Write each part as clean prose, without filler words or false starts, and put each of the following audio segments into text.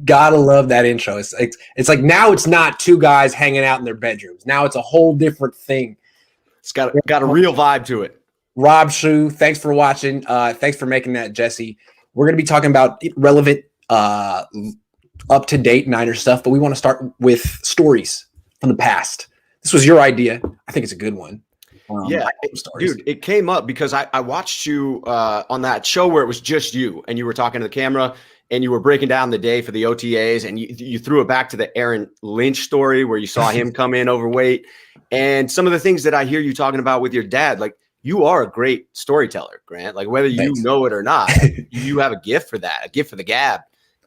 Gotta love that intro. It's like now it's not two guys hanging out in their bedrooms. Now it's a whole different thing. It's got a real vibe to it. Rob Schuh, thanks for watching. Thanks for making that, Jesse. We're going to be talking about relevant, up-to-date Niners stuff, but we want to start with stories from the past. This was your idea. I think it's a good one. Dude, it came up because I watched you on that show where it was just you, and you were talking to the camera, and you were breaking down the day for the OTAs, and you threw it back to the Aaron Lynch story where you saw him come in overweight, and some of the things that I hear you talking about with your dad, like, you are a great storyteller, Grant. Like, whether you know it or not, you have a gift for that, a gift for the gab.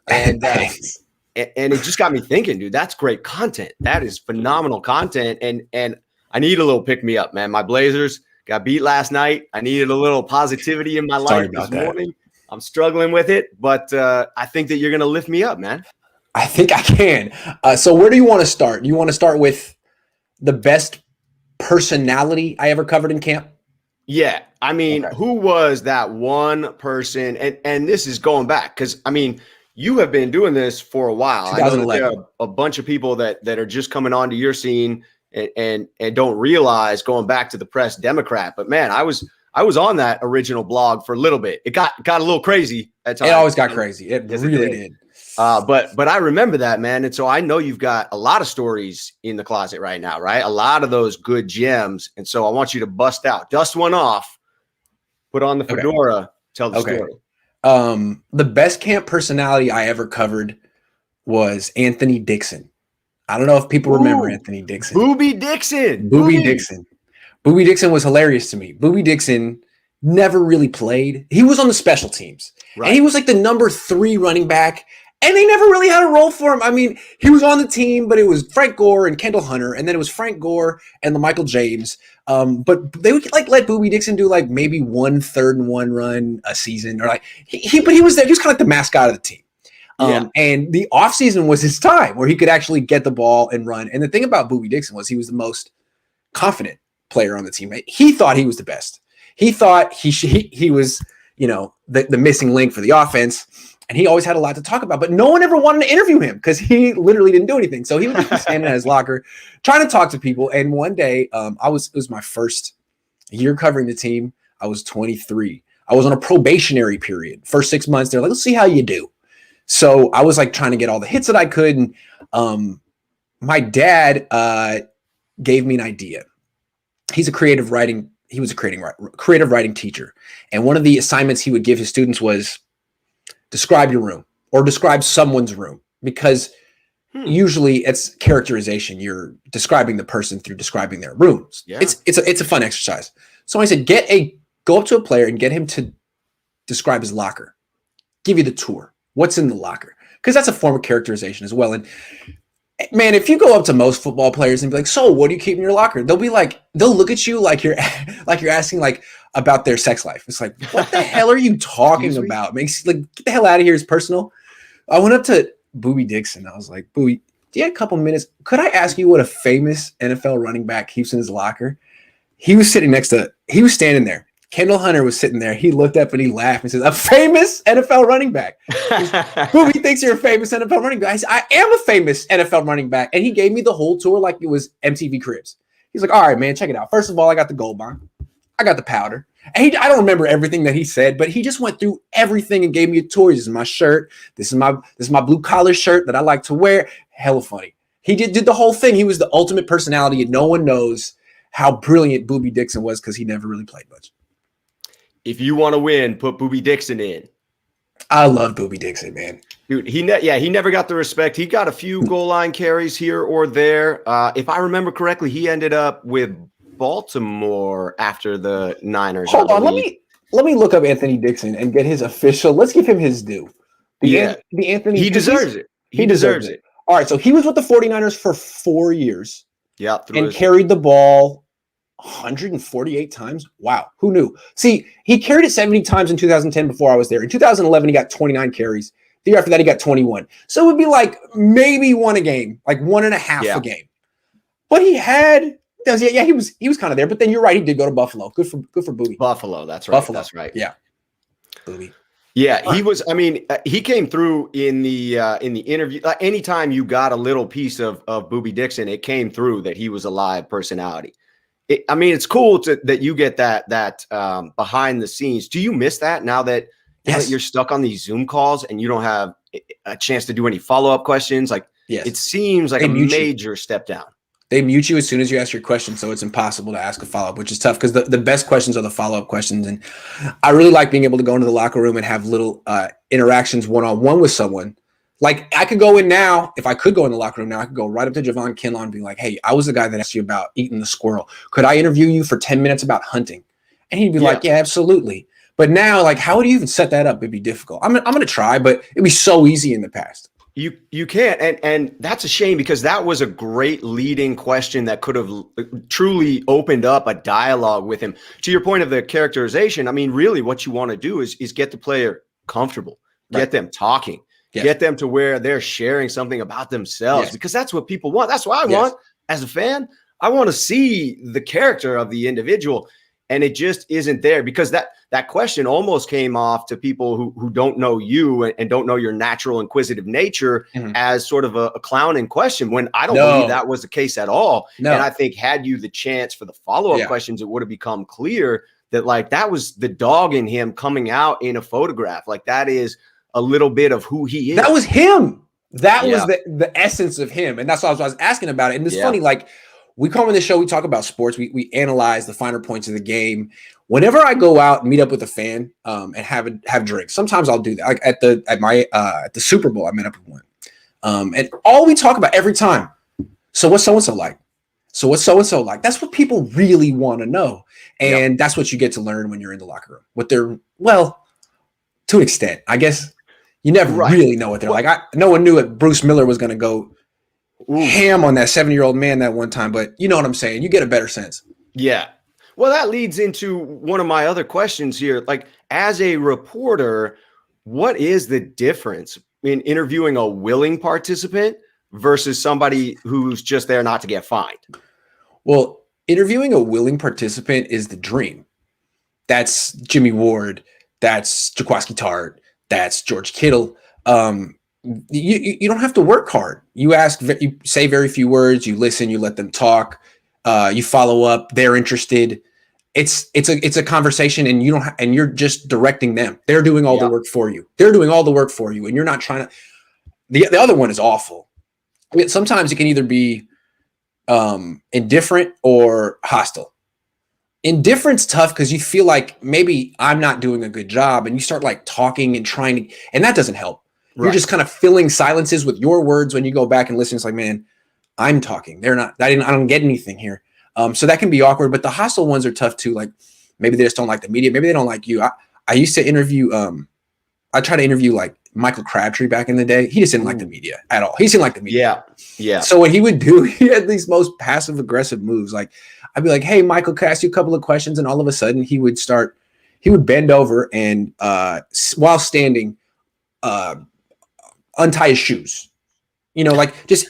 And and it just got me thinking, dude, that's great content. That is phenomenal content. And I need a little pick me up, man. My Blazers got beat last night. I needed a little positivity in my life this morning. I'm struggling with it, but I think that you're going to lift me up, man. I think I can. So where do you want to start? You want to start with the best personality I ever covered in camp? Yeah. I mean, Who was that one person? And this is going back because, I mean, you have been doing this for a while. I know that there are a bunch of people that are just coming onto your scene and don't realize going back to the Press Democrat. But, man, I was on that original blog for a little bit. It got a little crazy at times. It always got crazy. It really did. But I remember that, man. And so I know you've got a lot of stories in the closet right now, right? A lot of those good gems. And so I want you to dust one off, put on the fedora, tell the story. The best camp personality I ever covered was Anthony Dixon. I don't know if people remember Anthony Dixon. Boobie Dixon. Boobie Dixon. Boobie Dixon was hilarious to me. Boobie Dixon never really played. He was on the special teams. Right. And he was like the number 3 running back. And they never really had a role for him. I mean, he was on the team, but it was Frank Gore and Kendall Hunter, and then it was Frank Gore and the Michael James. But they would like let Boobie Dixon do like maybe 1 3rd and 1 run a season, or like but he was there. He was kind of like the mascot of the team. And the offseason was his time where he could actually get the ball and run. And the thing about Boobie Dixon was he was the most confident player on the team. He thought he was the best. He thought he was, the missing link for the offense. And he always had a lot to talk about, but no one ever wanted to interview him because he literally didn't do anything. So he would just be standing at his locker trying to talk to people. And one day, it was my first year covering the team. I was 23. I was on a probationary period. First 6 months, they're like, let's see how you do. So I was like trying to get all the hits that I could. And my dad gave me an idea. He was a creative writing teacher. And one of the assignments he would give his students was describe your room or describe someone's room, because usually it's characterization. You're describing the person through describing their rooms. Yeah. It's a fun exercise. So I said, go up to a player and get him to describe his locker, give you the tour. What's in the locker? Because that's a form of characterization as well. And man, if you go up to most football players and be like, so what do you keep in your locker? They'll look at you like you're asking like about their sex life. It's like, what the hell are you talking about? Makes like, get the hell out of here. It's personal. I went up to Boobie Dixon. I was like, Boobie, do you have a couple minutes? Could I ask you what a famous NFL running back keeps in his locker? He was standing there. Kendall Hunter was sitting there. He looked up and he laughed and says, a famous NFL running back. Boobie thinks you're a famous NFL running back. I said, I am a famous NFL running back. And he gave me the whole tour like it was MTV Cribs. He's like, all right, man, check it out. First of all, I got the gold bond. I got the powder. And I don't remember everything that he said, but he just went through everything and gave me a tour. This is my shirt. This is my blue collar shirt that I like to wear. Hella funny. He did the whole thing. He was the ultimate personality, and no one knows how brilliant Boobie Dixon was because he never really played much. If you want to win, put Boobie Dixon in. I love Boobie Dixon, man. Dude, he never got the respect. He got a few goal line carries here or there. If I remember correctly, he ended up with Baltimore after the Niners. Hold on, let me look up Anthony Dixon and get his official. Let's give him his due. He deserves it. He deserves it. All right, so he was with the 49ers for 4 years. Yeah, and carried the ball 148 times. Wow, who knew? See, he carried it 70 times in 2010 before I was there. In 2011, he got 29 carries. The year after that, he got 21. So it would be like maybe one a game, like 1.5 a game. But he was kind of there. But then you're right, he did go to Buffalo. Good for Boobie. Buffalo, that's right. That's right. Yeah. Boobie. Yeah, he was. I mean, he came through in the interview. Anytime you got a little piece of Boobie Dixon, it came through that he was a live personality. I mean, it's cool that you get that behind the scenes. Do you miss that now that you're stuck on these Zoom calls and you don't have a chance to do any follow-up questions? Like, it seems like a major step down. They mute you as soon as you ask your question, so it's impossible to ask a follow-up, which is tough because the best questions are the follow-up questions. And I really like being able to go into the locker room and have little interactions one-on-one with someone. Like, I could go in now, if I could go in the locker room now, I could go right up to Javon Kinlaw and be like, hey, I was the guy that asked you about eating the squirrel. Could I interview you for 10 minutes about hunting? And he'd be like, yeah, absolutely. But now, like, how would you even set that up? It'd be difficult. I'm going to try, but it'd be so easy in the past. You can't, and that's a shame because that was a great leading question that could have truly opened up a dialogue with him. To your point of the characterization, I mean, really what you want to do is get the player comfortable, get them talking, get them to where they're sharing something about themselves because that's what people want. That's what I want as a fan. I want to see the character of the individual, and it just isn't there because that question almost came off to people who don't know you and don't know your natural inquisitive nature as sort of a clowning question when I don't believe that was the case at all. And I think had you the chance for the follow-up questions, it would have become clear that like that was the dog in him coming out in a photograph. Like that is a little bit of who he is. That was him. That was the essence of him. And that's why I was asking about it. And it's funny, like we come on this show, we talk about sports, we analyze the finer points of the game. Whenever I go out and meet up with a fan and have drinks, sometimes I'll do that. Like at the Super Bowl, I met up with one. And all we talk about every time, so what's so-and-so like? So what's so-and-so like? That's what people really want to know. And that's what you get to learn when you're in the locker room. What they're, well, to an extent, I guess you never really know what they're like. No one knew that Bruce Miller was going to go ham on that 70-year-old man that one time, but you know what I'm saying? You get a better sense. Yeah. Well, that leads into one of my other questions here. Like, as a reporter, what is the difference in interviewing a willing participant versus somebody who's just there not to get fined? Well, interviewing a willing participant is the dream. That's Jimmy Ward. That's Jaquiski Tartt. That's George Kittle. You don't have to work hard. You say very few words. You listen. You let them talk. You follow up. They're interested. It's a conversation, and and you're just directing them. They're doing all the work for you. They're doing all the work for you, and you're not trying to. The other one is awful. I mean, sometimes it can either be indifferent or hostile. Indifference tough because you feel like maybe I'm not doing a good job, and you start like talking and trying to, and that doesn't help. You're just kind of filling silences with your words when you go back and listen. It's like, man, I'm talking. They're not. I don't get anything here. So that can be awkward. But the hostile ones are tough too. Like maybe they just don't like the media. Maybe they don't like you. I used to interview. I tried to interview like Michael Crabtree back in the day. He just didn't like the media at all. He didn't like the media. Yeah. So what he would do, he had these most passive aggressive moves. Like I'd be like, "Hey, Michael, can I ask you a couple of questions?" And all of a sudden, he would bend over and while standing, untie his shoes. You know, like just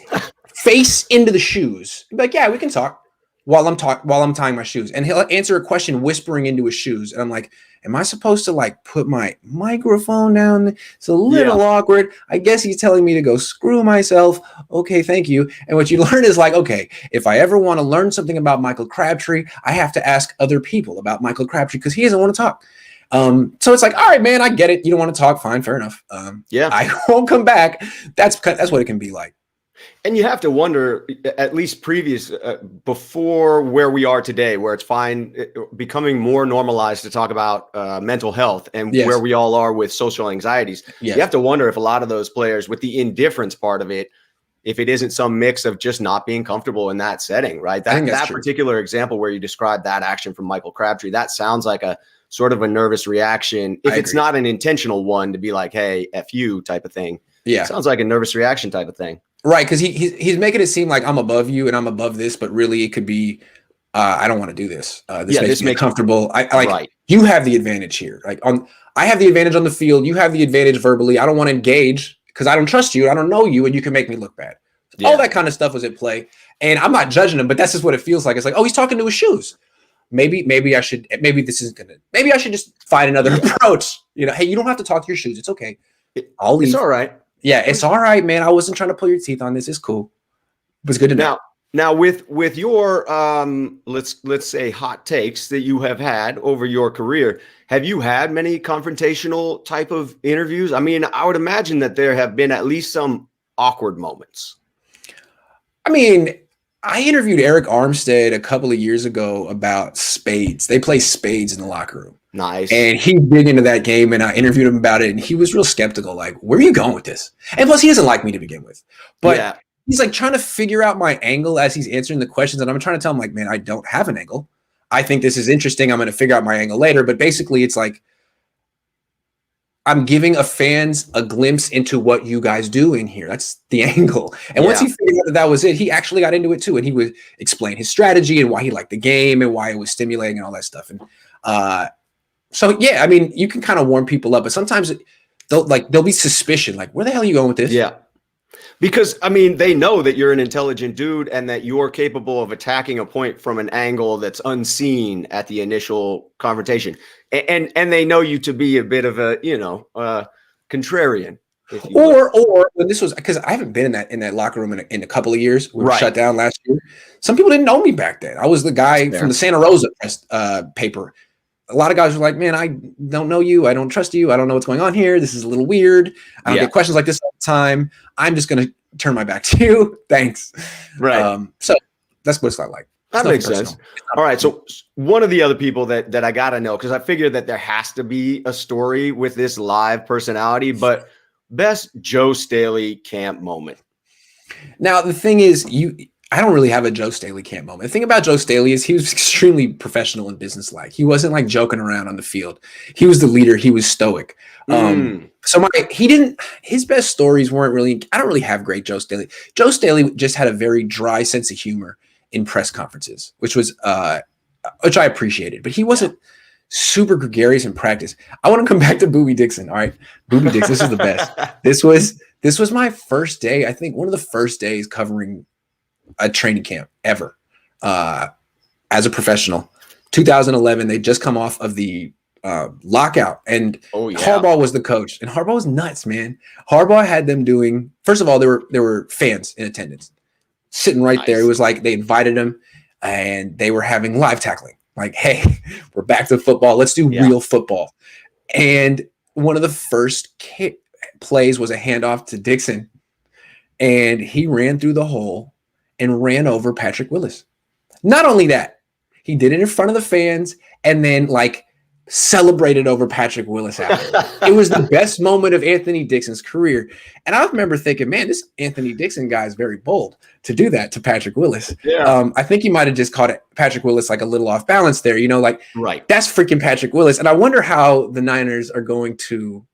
face into the shoes. He'd be like, "Yeah, we can talk." While I'm tying my shoes, and he'll answer a question whispering into his shoes, and I'm like, am I supposed to like put my microphone down? It's a little awkward. I guess he's telling me to go screw myself. Okay, thank you. And what you learn is like, okay, if I ever want to learn something about Michael Crabtree, I have to ask other people about Michael Crabtree because he doesn't want to talk. So it's like, all right, man, I get it. You don't want to talk. Fine, fair enough. I won't come back. That's what it can be like. And you have to wonder, at least before where we are today, where it's becoming more normalized to talk about mental health and where we all are with social anxieties. You have to wonder if a lot of those players with the indifference part of it, if it isn't some mix of just not being comfortable in that setting, right? That particular example where you described that action from Michael Crabtree, that sounds like a sort of a nervous reaction. If it's not an intentional one to be like, hey, F you type of thing. Yeah. It sounds like a nervous reaction type of thing. Right, because he's making it seem like I'm above you and I'm above this, but really it could be I don't want to do this. This makes me comfortable. You have the advantage here. Like I have the advantage on the field. You have the advantage verbally. I don't want to engage because I don't trust you. I don't know you, and you can make me look bad. All that kind of stuff was at play, and I'm not judging him, but that's just what it feels like. It's like, oh, he's talking to his shoes. maybe I should, maybe this isn't gonna, maybe I should just find another approach. You know, hey, you don't have to talk to your shoes. It's okay. I'll leave. It's all right. Yeah, it's all right, man. I wasn't trying to pull your teeth on this. It's cool. It was good to know. Now with your let's say hot takes that you have had over your career, have you had many confrontational type of interviews? I mean, I would imagine that there have been at least some awkward moments. I mean, I interviewed Eric Armstead a couple of years ago about spades. They play spades in the locker room. Nice. And he big into that game, and I interviewed him about it, and he was real skeptical, like, where are you going with this? And plus, he doesn't like me to begin with. But he's like trying to figure out my angle as he's answering the questions, and I'm trying to tell him, like, man, I don't have an angle. I think this is interesting. I'm going to figure out my angle later. But basically, it's like I'm giving fans a glimpse into what you guys do in here. That's the angle. And once he figured out that was it, he actually got into it too. And he would explain his strategy and why he liked the game and why it was stimulating and all that stuff. And so, yeah, I mean, you can kind of warm people up, but sometimes there'll be suspicion. Like, where the hell are you going with this? Yeah. Because, I mean, they know that you're an intelligent dude and that you're capable of attacking a point from an angle that's unseen at the initial confrontation. And they know you to be a bit of a, contrarian. Or when this was, because I haven't been in that locker room in a couple of years. We were shut down last year. Some people didn't know me back then. I was the guy from the Santa Rosa paper. A lot of guys were like, man, I don't know you. I don't trust you. I don't know what's going on here. This is a little weird. I don't get questions like this all the time. I'm just going to turn my back to you. Thanks. Right. So that's what it's like. That makes sense. All right. So one of the other people that I got to know, because I figured that there has to be a story with this live personality, but best Joe Staley camp moment. Now, the thing is, I don't really have a Joe Staley camp moment. The thing about Joe Staley is he was extremely professional and businesslike. He wasn't like joking around on the field. He was the leader. He was stoic. So his best stories weren't really, I don't really have great Joe Staley. Joe Staley just had a very dry sense of humor in press conferences, which I appreciated, but he wasn't super gregarious in practice. I want to come back to Boobie Dixon. All right. Boobie Dixon, this is the best. This was my first day. I think one of the first days covering a training camp ever as a professional. 2011, they just come off of the lockout, and Harbaugh was the coach, and Harbaugh was nuts, man. Harbaugh had them doing, first of all, there were fans in attendance sitting right there. It was like they invited him, and they were having live tackling. Like, hey, we're back to football. Let's do real football. And one of the first plays was a handoff to Dixon, and he ran through the hole and ran over Patrick Willis. Not only that, he did it in front of the fans and then celebrated over Patrick Willis after. It was the best moment of Anthony Dixon's career. And I remember thinking, man, this Anthony Dixon guy is very bold to do that to Patrick Willis. Yeah. I think he might have just caught Patrick Willis a little off balance there, right. That's freaking Patrick Willis. And I wonder how the Niners are going to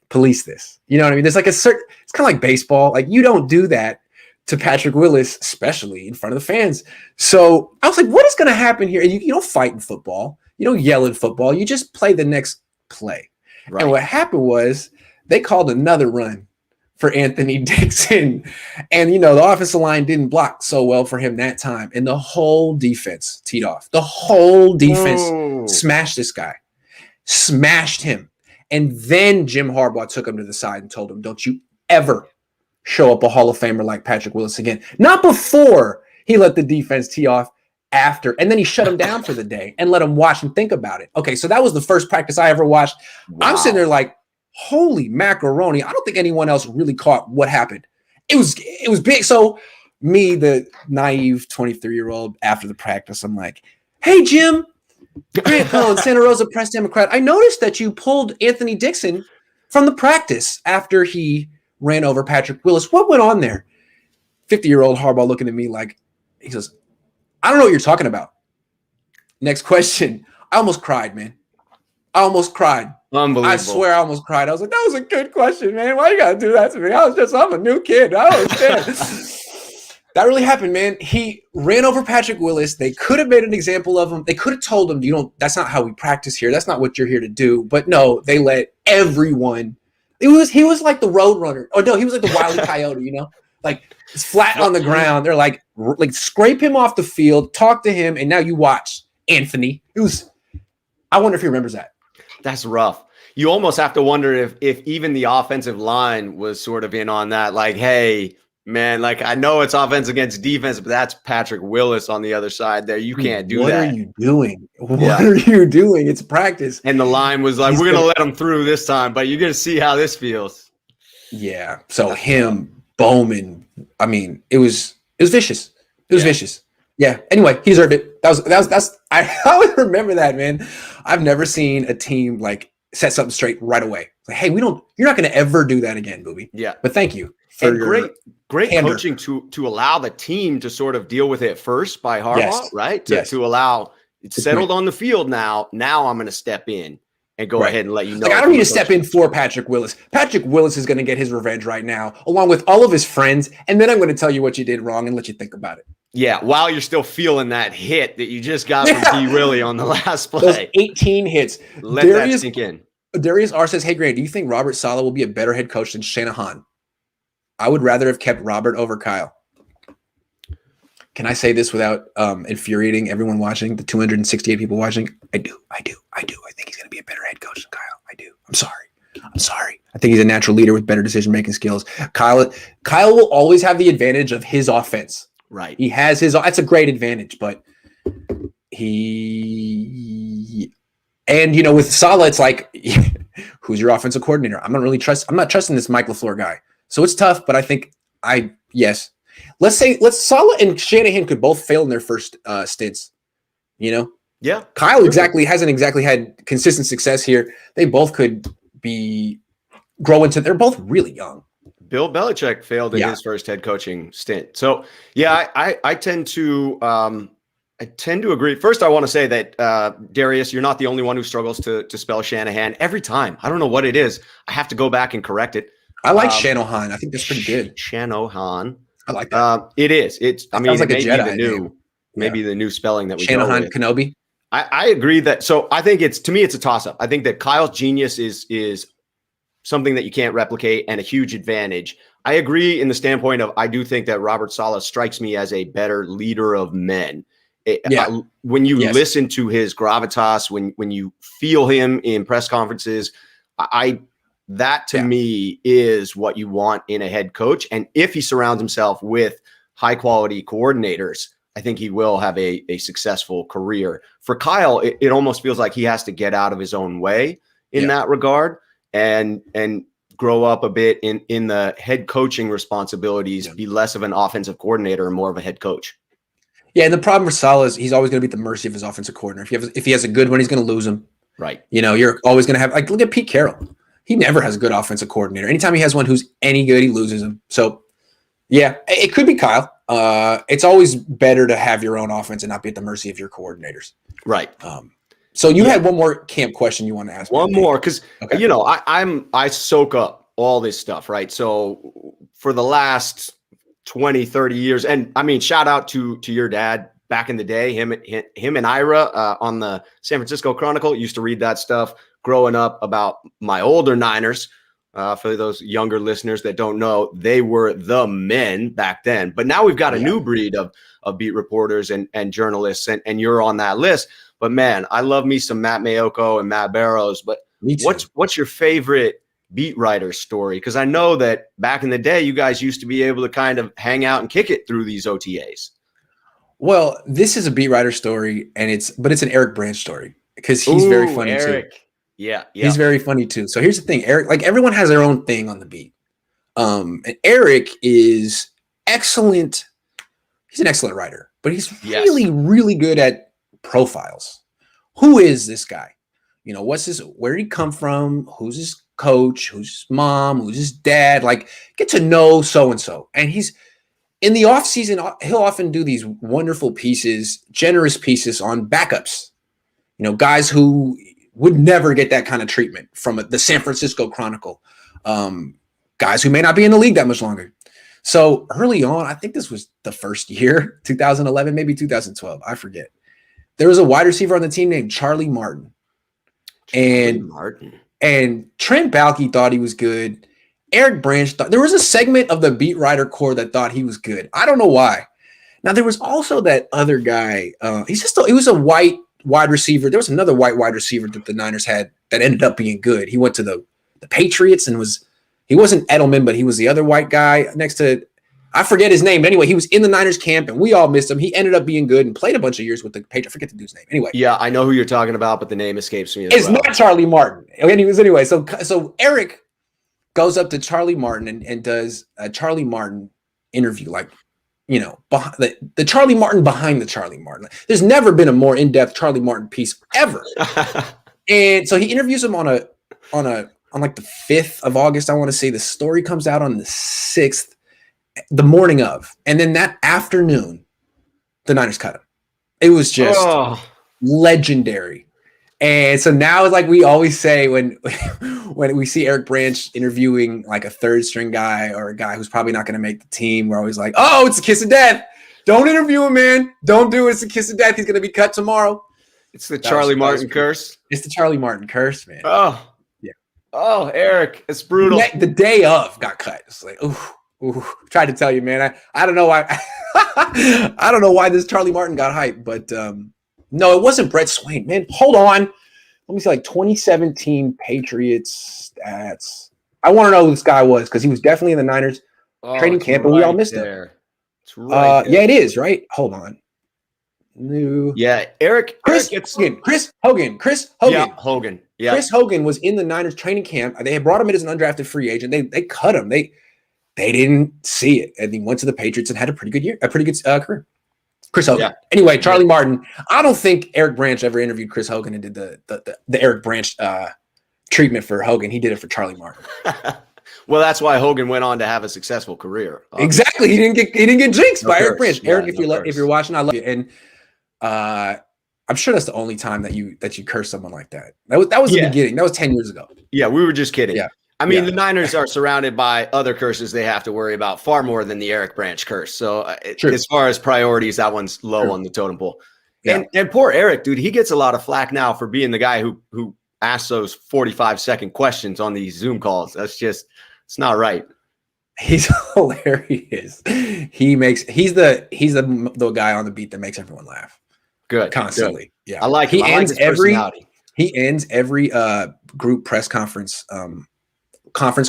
police this. You know what I mean? There's it's kind of like baseball. You don't do that to Patrick Willis, especially in front of the fans. So I was like, what is going to happen here? And you don't fight in football. You don't yell in football. You just play the next play. Right. And what happened was they called another run for Anthony Dixon. And, the offensive line didn't block so well for him that time. And the whole defense teed off. The whole defense smashed this guy. Smashed him. And then Jim Harbaugh took him to the side and told him, don't you ever show up a Hall of Famer like Patrick Willis again. Not before he let the defense tee off, after. And then he shut him down for the day and let him watch and think about it. Okay, so that was the first practice I ever watched. Wow. I'm sitting there like, holy macaroni. I don't think anyone else really caught what happened. It was big. So me, the naive 23-year-old, after the practice, I'm like, hey, Jim, Grant Cohn, Santa Rosa Press Democrat, I noticed that you pulled Anthony Dixon from the practice after he ran over Patrick Willis. What went on there? 50-year-old Harbaugh looking at me he says, I don't know what you're talking about. Next question. I almost cried, man. I almost cried. Unbelievable. I swear I almost cried. I was like, that was a good question, man. Why you got to do that to me? I'm a new kid. I don't understand. That really happened, man. He ran over Patrick Willis. They could have made an example of him. They could have told him, that's not how we practice here. That's not what you're here to do. But no, they let everyone. He was like the road runner. Oh no, he was like the Wile E. Coyote, it's flat on the ground. They're like scrape him off the field, talk to him, and now you watch. Anthony. I wonder if he remembers that. That's rough. You almost have to wonder if even the offensive line was sort of in on that. Like, hey, man, like I know it's offense against defense, but that's Patrick Willis on the other side there. You can't do that. What are you doing? What are you doing? It's practice. And the line was like, we're going to let him through this time, but you're going to see how this feels. Yeah. So him, Bowman, I mean, it was vicious. It was vicious. Yeah. Anyway, he deserved it. I always remember that, man. I've never seen a team like set something straight right away. Like, hey, you're not going to ever do that again, Boobie. Yeah. But thank you for your great coaching to allow the team to sort of deal with it first by Harbaugh, right? To allow it's settled on the field now. Now I'm going to step in and go ahead and let you know. Like, I don't need to step in for Patrick Willis. Patrick Willis is going to get his revenge right now, along with all of his friends. And then I'm going to tell you what you did wrong and let you think about it. Yeah, while you're still feeling that hit that you just got from D. Willie on the last play. Those 18 hits. Let that sink in. Darius R. says, hey, Grant, do you think Robert Saleh will be a better head coach than Shanahan? I would rather have kept Robert over Kyle. Can I say this without infuriating everyone watching, the 268 people watching? I do. I think he's going to be a better head coach than Kyle. I do. I'm sorry. I think he's a natural leader with better decision-making skills. Kyle will always have the advantage of his offense. Right. He has that's a great advantage, but with Saleh, it's like, who's your offensive coordinator? I'm not trusting this Mike LaFleur guy. So it's tough, but I think let's Saleh and Shanahan could both fail in their first stints, Yeah. Kyle hasn't exactly had consistent success here. They both could they're both really young. Bill Belichick failed in his first head coaching stint. So I tend to agree. First, I want to say that Darius, you're not the only one who struggles to spell Shanahan every time. I don't know what it is. I have to go back and correct it. I like Shanahan. I think that's pretty good. Shanahan. I like that. It is. Sounds like a Jedi maybe the new spelling that we Shanahan go with. Kenobi. I agree that. So I think it's a toss-up. I think that Kyle's genius is something that you can't replicate and a huge advantage. I agree in the standpoint of I do think that Robert Saleh strikes me as a better leader of men. When you listen to his gravitas, when you feel him in press conferences, that to me is what you want in a head coach. And if he surrounds himself with high quality coordinators, I think he will have a successful career. For Kyle, it almost feels like he has to get out of his own way in that regard and grow up a bit in the head coaching responsibilities, be less of an offensive coordinator and more of a head coach. Yeah, and the problem for Saleh is he's always going to be at the mercy of his offensive coordinator. If he has a good one, he's going to lose him. Right. You're always going to have, like, look at Pete Carroll. He never has a good offensive coordinator. Anytime he has one who's any good, he loses him. So, yeah, it could be Kyle. It's always better to have your own offense and not be at the mercy of your coordinators. Right. So you had one more camp question you want to ask. One more, because I soak up all this stuff, right? So for the last 20, 30 years, and I mean, shout out to your dad back in the day, him and Ira on the San Francisco Chronicle, used to read that stuff growing up about my older Niners. For those younger listeners that don't know, they were the men back then. But now we've got a new breed of beat reporters and journalists, and you're on that list. But man, I love me some Matt Mayoko and Matt Barrows. But what's your favorite beat writer story? Because I know that back in the day, you guys used to be able to kind of hang out and kick it through these OTAs. Well, this is a beat writer story, but it's an Eric Branch story because he's very funny too. Yeah. He's very funny too. So here's the thing, Eric, like everyone has their own thing on the beat. And Eric is excellent. He's an excellent writer, but he's really, really good at profiles. Who is this guy? Where did he come from? Who's his coach? Who's his mom? Who's his dad? Like, get to know so-and-so. And he's in the off season, he'll often do these wonderful pieces, generous pieces on backups, guys who would never get that kind of treatment from the San Francisco Chronicle. Guys who may not be in the league that much longer. So early on, I think this was the first year, 2011, maybe 2012. I forget. There was a wide receiver on the team named Charlie Martin. And Trent Baalke thought he was good. Eric Branch thought there was a segment of the beat writer core that thought he was good. I don't know why. Now there was also that other guy. He was a white wide receiver. There was another white wide receiver that the Niners had that ended up being good. He went to the Patriots and he wasn't Edelman, but he was the other white guy next to, I forget his name. But anyway, he was in the Niners camp and we all missed him. He ended up being good and played a bunch of years with the Patriots. I forget the dude's name. Anyway. Yeah, I know who you're talking about, but the name escapes me. It's not Charlie Martin. Anyway. So Eric goes up to Charlie Martin and does a Charlie Martin interview, like, you know, the Charlie Martin behind the Charlie Martin. There's never been a more in-depth Charlie Martin piece ever. And so he interviews him on like the 5th of August, I want to say. The story comes out on the 6th, the morning of. And then that afternoon, the Niners cut him. It was just legendary. And so now, like we always say when we see Eric Branch interviewing like a third string guy or a guy who's probably not going to make the team, we're always like, oh, it's a kiss of death. Don't interview him, man. Don't do it. It's a kiss of death. He's going to be cut tomorrow. It's the Charlie Martin curse. It's the Charlie Martin curse, man. Oh, yeah. Oh, Eric, it's brutal. The day of got cut. It's like, ooh. Tried to tell you, man. I don't know why. I don't know why this Charlie Martin got hyped, but no, it wasn't Brett Swain, man. Hold on. Let me see, like 2017 Patriots stats. I want to know who this guy was because he was definitely in the Niners training camp, and we all missed him. It's right there. Yeah, it is, right? Hold on. New. Yeah, Chris Hogan. Yeah, Hogan. Yeah. Chris Hogan was in the Niners training camp. They had brought him in as an undrafted free agent. They cut him. They didn't see it, and he went to the Patriots and had a pretty good career. Chris Hogan. Yeah. Anyway, Charlie Martin. I don't think Eric Branch ever interviewed Chris Hogan and did the Eric Branch treatment for Hogan. He did it for Charlie Martin. Well, that's why Hogan went on to have a successful career. Exactly. He didn't get jinxed by Eric Branch. Yeah, Eric, if you're watching, I love you. And I'm sure that's the only time that you curse someone like that. That was the beginning. That was 10 years ago. Yeah, we were just kidding. Yeah. I mean, the Niners are surrounded by other curses they have to worry about far more than the Eric Branch curse. So as far as priorities, that one's low on the totem pole. Yeah. And poor Eric, dude, he gets a lot of flack now for being the guy who asks those 45-second questions on these Zoom calls. It's not right. He's hilarious. He's the guy on the beat that makes everyone laugh. Good. Constantly. Good. Yeah. I like him. He ends every group press conference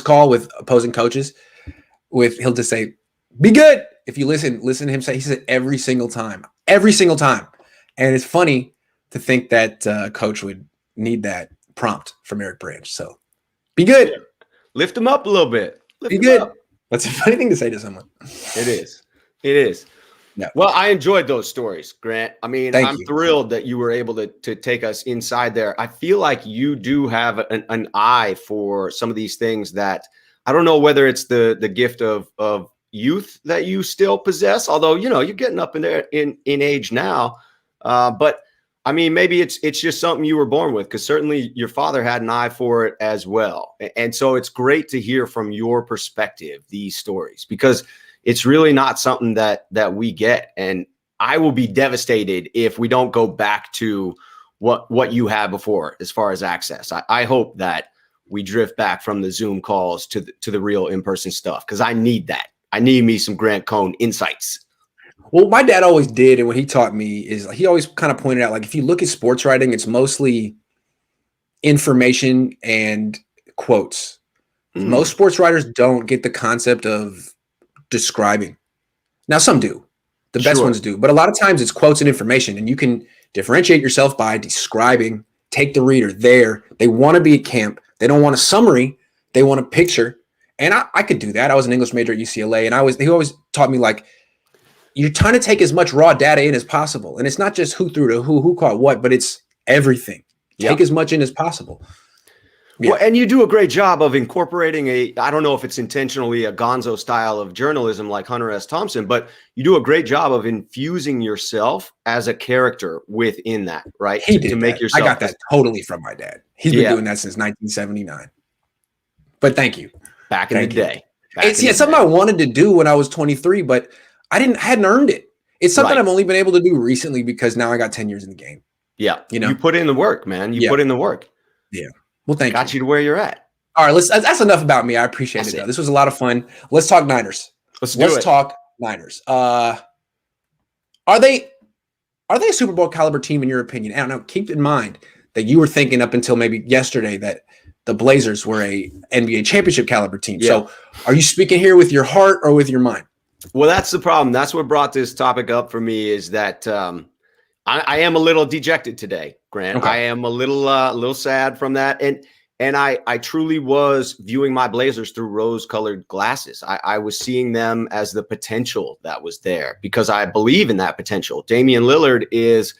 call with opposing coaches he'll just say, be good. If you listen to him say, he says it every single time. And it's funny to think that coach would need that prompt from Eric Branch. So be good. Lift him up a little bit. Be good. That's a funny thing to say to someone. It is. Yeah. Well, I enjoyed those stories, Grant. I mean, I'm thrilled that you were able to take us inside there. I feel like you do have an eye for some of these things that I don't know whether it's the gift of youth that you still possess, although, you know, you're getting up in there in age now. But I mean, maybe it's just something you were born with, because certainly your father had an eye for it as well. And so it's great to hear from your perspective these stories, because it's really not something that we get. And I will be devastated if we don't go back to what you had before as far as access. I hope that we drift back from the Zoom calls to the real in-person stuff, because I need that. I need me some Grant Cohn insights. Well, my dad always did, and what he taught me is he always kind of pointed out, like, if you look at sports writing, it's mostly information and quotes. Mm-hmm. Most sports writers don't get the concept of describing. Now, some do. The best ones do. But a lot of times it's quotes and information, and you can differentiate yourself by describing, take the reader there. They want to be at camp. They don't want a summary. They want a picture. And I could do that. I was an English major at UCLA, and he always taught me, like, you're trying to take as much raw data in as possible. And it's not just who threw to who caught what, but it's everything. Yep. Take as much in as possible. Yeah. Well, and you do a great job of incorporating I don't know if it's intentionally a gonzo style of journalism like Hunter S. Thompson, but you do a great job of infusing yourself as a character within that, right? To make yourself. I got that totally from my dad. He's been doing that since 1979. But thank you. Back in the day. It's something I wanted to do when I was 23, but I hadn't earned it. It's something I've only been able to do recently because now I got 10 years in the game. Yeah. You put in the work, man. You put in the work. Yeah. Well, thank you. Got you to where you're at. All right. That's enough about me. I appreciate it, though. This was a lot of fun. Let's talk Niners. Let's talk Niners. Are they Are they a Super Bowl caliber team in your opinion? And now keep in mind that you were thinking up until maybe yesterday that the Blazers were a NBA championship caliber team. Yeah. So are you speaking here with your heart or with your mind? Well, that's the problem. That's what brought this topic up for me is that I am a little dejected today, Grant. Okay. I am a little sad from that. And I truly was viewing my Blazers through rose-colored glasses. I was seeing them as the potential that was there because I believe in that potential. Damian Lillard is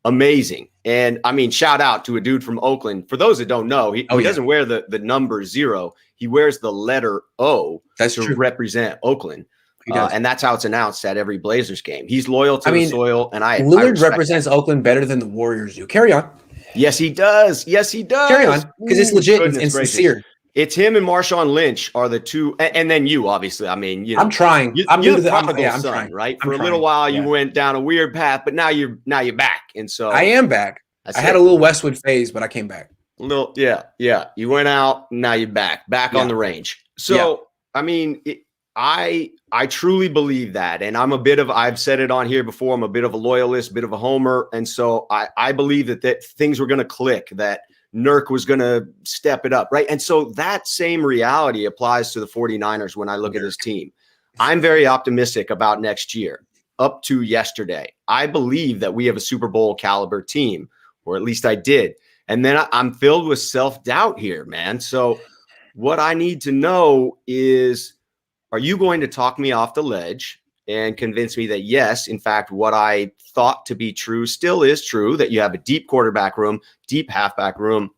amazing. And I mean, shout out to a dude from Oakland. For those that don't know, he doesn't wear the number 0. He wears the letter O to represent Oakland. And that's how it's announced at every Blazers game. He's loyal to the soil. And Lillard represents Oakland better than the Warriors do. Carry on. Yes, he does. Yes, he does. Carry on, because it's legit and sincere. It's him and Marshawn Lynch are the two, and then you, obviously. I mean, you know, I'm trying. You're the prodigal son, right? For a little while, you went down a weird path, but now you're back, and so I am back. I had a little Westwood phase, but I came back. Yeah. You went out, now you're back on the range. So, I mean, I truly believe that. And I've said it on here before, I'm a bit of a loyalist, bit of a homer. And so I believe that things were going to click, that Nurk was going to step it up, right? And so that same reality applies to the 49ers when I look at this team. I'm very optimistic about next year. Up to yesterday, I believe that we have a Super Bowl caliber team, or at least I did. And then I'm filled with self-doubt here, man. So what I need to know is, are you going to talk me off the ledge and convince me that, yes, in fact, what I thought to be true still is true, that you have a deep quarterback room, deep halfback room,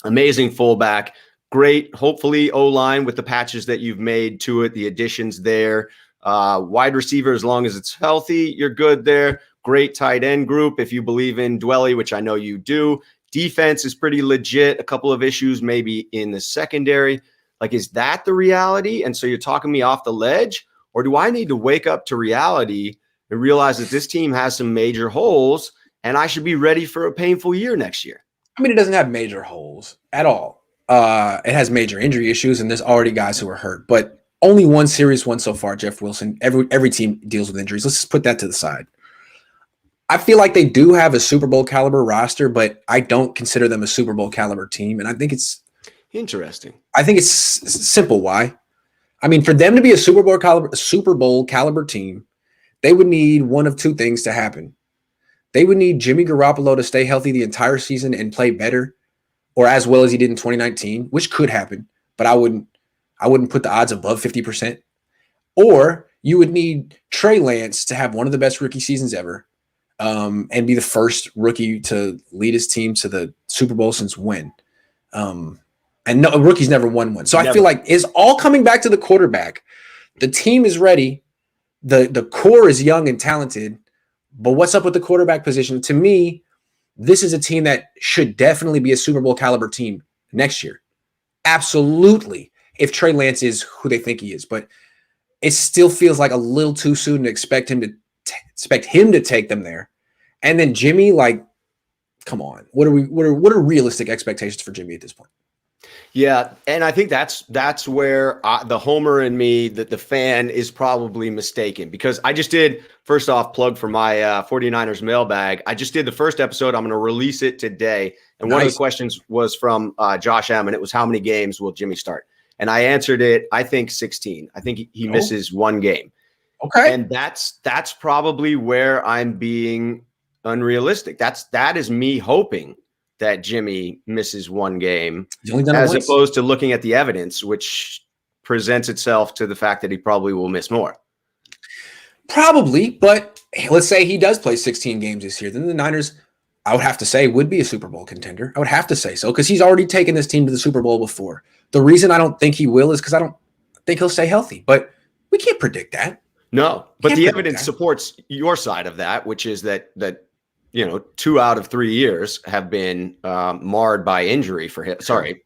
amazing fullback, great, hopefully, O-line with the patches that you've made to it, the additions there, wide receiver, as long as it's healthy, you're good there. Great tight end group if you believe in Dwelly, which I know you do. Defense is pretty legit. A couple of issues maybe in the secondary. Like, is that the reality? And so you're talking me off the ledge? Or do I need to wake up to reality and realize that this team has some major holes and I should be ready for a painful year next year? I mean, it doesn't have major holes at all. It has major injury issues, and there's already guys who are hurt. But only one serious one so far, Jeff Wilson. Every team deals with injuries. Let's just put that to the side. I feel like they do have a Super Bowl caliber roster, but I don't consider them a Super Bowl caliber team. And I think it's interesting. I think it's simple. Why? I mean, for them to be a Super Bowl caliber team, they would need one of two things to happen. They would need Jimmy Garoppolo to stay healthy the entire season and play better, or as well as he did in 2019, which could happen, but I wouldn't put the odds above 50%. Or you would need Trey Lance to have one of the best rookie seasons ever, and be the first rookie to lead his team to the Super Bowl since when? And no, a rookie's never won one. So I feel like it's all coming back to the quarterback. The team is ready. The core is young and talented. But what's up with the quarterback position? To me, this is a team that should definitely be a Super Bowl caliber team next year. Absolutely. If Trey Lance is who they think he is. But it still feels like a little too soon to expect him to take them there. And then Jimmy, like, come on. What are realistic expectations for Jimmy at this point? Yeah, and I think that's where the homer in me, that the fan, is probably mistaken, because I just did, first off, plug for my 49ers mailbag. I just did the first episode. I'm going to release it today. And one of the questions was from Josh M., and it was, how many games will Jimmy start? And I answered it, I think 16. I think he misses one game. Okay. And that's probably where I'm being unrealistic. That is me hoping that Jimmy misses one game, as opposed to looking at the evidence, which presents itself to the fact that he probably will miss more. Probably, but let's say he does play 16 games this year. Then the Niners, I would have to say, would be a Super Bowl contender. I would have to say so, because he's already taken this team to the Super Bowl before. The reason I don't think he will is because I don't think he'll stay healthy. But we can't predict that. No, but the evidence supports your side of that, which is that 2 out of 3 years have been marred by injury for him. Sorry.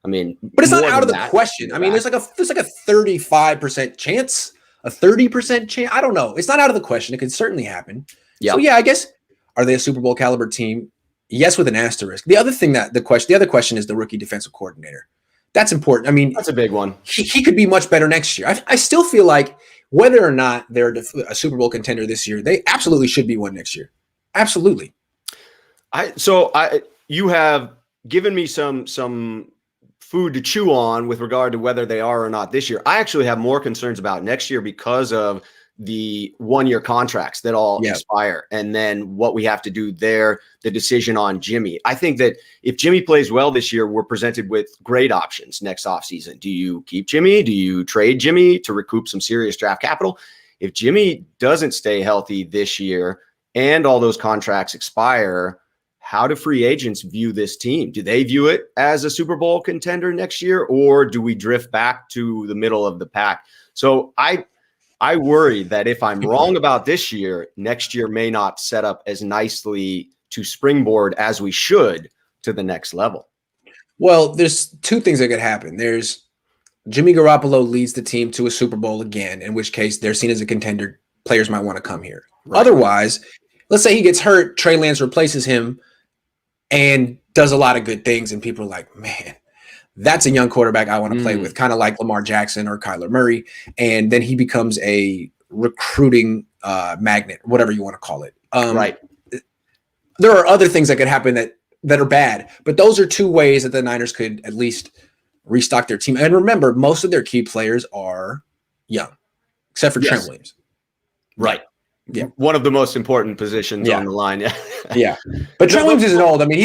I mean, but it's not out of the question. I mean, there's like a 35% chance, a 30% chance. I don't know. It's not out of the question. It could certainly happen. Yeah. So yeah, I guess, are they a Super Bowl caliber team? Yes, with an asterisk. The other question is the rookie defensive coordinator. That's important. I mean, that's a big one. He could be much better next year. I still feel like whether or not they're a Super Bowl contender this year, they absolutely should be one next year. Absolutely. You have given me some food to chew on with regard to whether they are or not this year. I actually have more concerns about next year because of the 1-year contracts that all expire, and then what we have to do there, the decision on Jimmy. I think that if Jimmy plays well this year, we're presented with great options next offseason. Do you keep Jimmy? Do you trade Jimmy to recoup some serious draft capital? If Jimmy doesn't stay healthy this year and all those contracts expire, how do free agents view this team? Do they view it as a Super Bowl contender next year, or do we drift back to the middle of the pack? So I worry that if I'm wrong about this year, next year may not set up as nicely to springboard as we should to the next level. Well, there's two things that could happen. There's Jimmy Garoppolo leads the team to a Super Bowl again, in which case they're seen as a contender. Players might want to come here. Right. Otherwise, let's say he gets hurt, Trey Lance replaces him and does a lot of good things, and people are like, man, that's a young quarterback I want to play with, kind of like Lamar Jackson or Kyler Murray. And then he becomes a recruiting magnet, whatever you want to call it. Right. There are other things that could happen that are bad, but those are two ways that the Niners could at least restock their team. And remember, most of their key players are young, except for Trent Williams. Right. Yeah. One of the most important positions on the line. Yeah. Yeah. But Trent Williams isn't old. I mean,